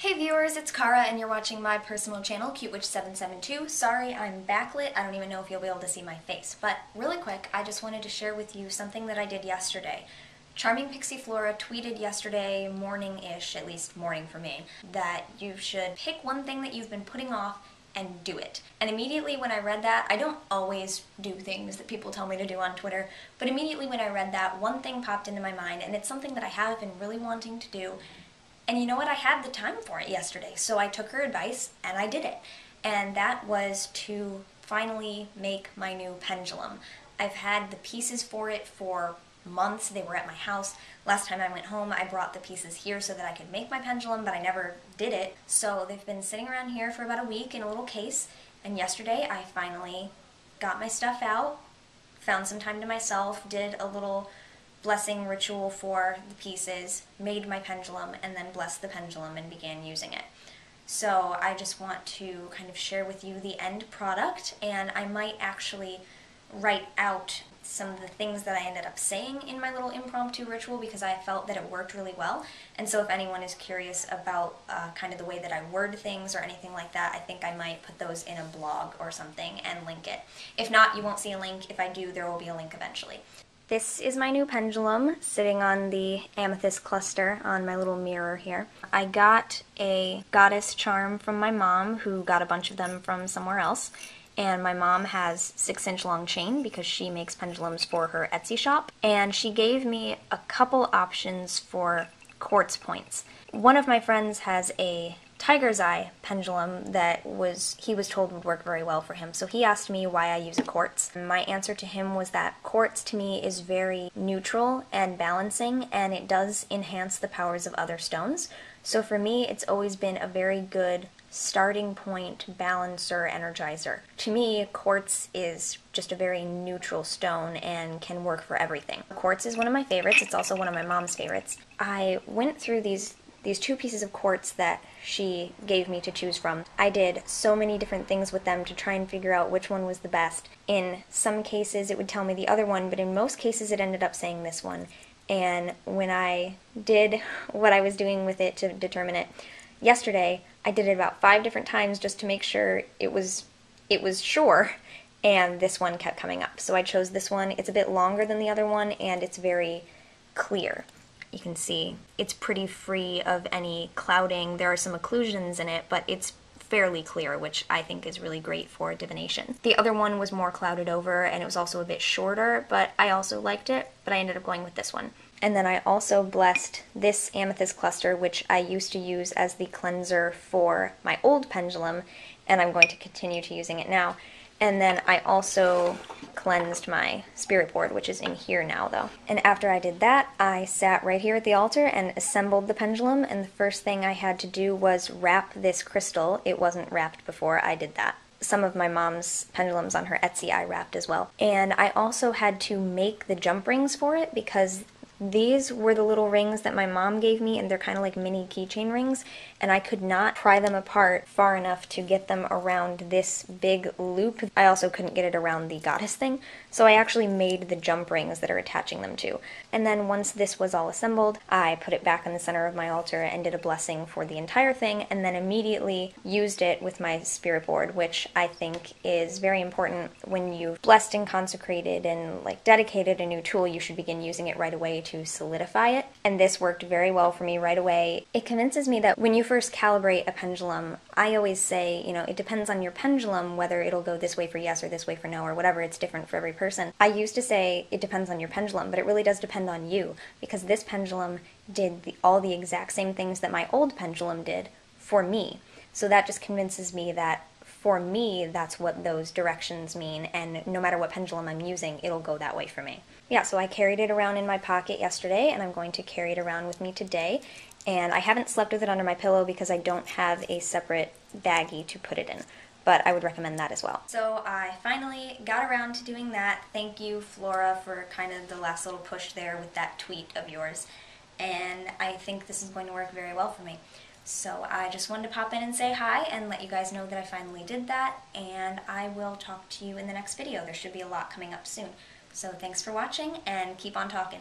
Hey viewers, it's Cara and you're watching my personal channel, CuteWitch772. Sorry, I'm backlit. I don't even know if you'll be able to see my face. But really quick, I just wanted to share with you something that I did yesterday. Charming Pixie Flora tweeted yesterday morning-ish, at least morning for me, that you should pick one thing that you've been putting off and do it. And immediately when I read that, I don't always do things that people tell me to do on Twitter, but immediately when I read that, one thing popped into my mind, and it's something that I have been really wanting to do. And you know what? I had the time for it yesterday, so I took her advice and I did it. And that was to finally make my new pendulum. I've had the pieces for it for months. They were at my house. Last time I went home, I brought the pieces here so that I could make my pendulum, but I never did it. So they've been sitting around here for about a week in a little case, and yesterday I finally got my stuff out, found some time to myself, did a little blessing ritual for the pieces, made my pendulum, and then blessed the pendulum and began using it. So I just want to kind of share with you the end product, and I might actually write out some of the things that I ended up saying in my little impromptu ritual because I felt that it worked really well. And so if anyone is curious about kind of the way that I word things or anything like that, I think I might put those in a blog or something and link it. If not, you won't see a link. If I do, there will be a link eventually. This is my new pendulum sitting on the amethyst cluster on my little mirror here. I got a goddess charm from my mom, who got a bunch of them from somewhere else. And my mom has 6-inch long chain because she makes pendulums for her Etsy shop. And she gave me a couple options for quartz points. One of my friends has a tiger's eye pendulum that he was told would work very well for him. So he asked me why I use a quartz. My answer to him was that quartz to me is very neutral and balancing, and it does enhance the powers of other stones. So for me, it's always been a very good starting point, balancer, energizer. To me, quartz is just a very neutral stone and can work for everything. Quartz is one of my favorites. It's also one of my mom's favorites. I went through these two pieces of quartz that she gave me to choose from. I did so many different things with them to try and figure out which one was the best. In some cases it would tell me the other one, but in most cases it ended up saying this one. And when I did what I was doing with it to determine it yesterday, I did it about 5 different times just to make sure it was sure, and this one kept coming up. So I chose this one. It's a bit longer than the other one, and it's very clear. You can see it's pretty free of any clouding. There are some occlusions in it, but it's fairly clear, which I think is really great for divination. The other one was more clouded over, and it was also a bit shorter, but I also liked it, but I ended up going with this one. And then I also blessed this amethyst cluster, which I used to use as the cleanser for my old pendulum, and I'm going to continue to using it now. And then I also cleansed my spirit board, which is in here now though. And after I did that, I sat right here at the altar and assembled the pendulum, and the first thing I had to do was wrap this crystal. It wasn't wrapped before I did that. Some of my mom's pendulums on her Etsy I wrapped as well. And I also had to make the jump rings for it because these were the little rings that my mom gave me, and they're kind of like mini keychain rings, and I could not pry them apart far enough to get them around this big loop. I also couldn't get it around the goddess thing, so I actually made the jump rings that are attaching them to. And then once this was all assembled, I put it back in the center of my altar and did a blessing for the entire thing, and then immediately used it with my spirit board, which I think is very important. When you've blessed and consecrated and like dedicated a new tool, you should begin using it right away to solidify it, and this worked very well for me right away. It convinces me that when you first calibrate a pendulum, I always say, you know, it depends on your pendulum whether it'll go this way for yes or this way for no or whatever. It's different for every person. I used to say it depends on your pendulum, but it really does depend on you, because this pendulum did all the exact same things that my old pendulum did for me. So that just convinces me that for me, that's what those directions mean, and no matter what pendulum I'm using, it'll go that way for me. Yeah, so I carried it around in my pocket yesterday, and I'm going to carry it around with me today. And I haven't slept with it under my pillow because I don't have a separate baggie to put it in, but I would recommend that as well. So I finally got around to doing that. Thank you, Flora, for kind of the last little push there with that tweet of yours. And I think this is going to work very well for me. So I just wanted to pop in and say hi and let you guys know that I finally did that, and I will talk to you in the next video. There should be a lot coming up soon. So thanks for watching, and keep on talking.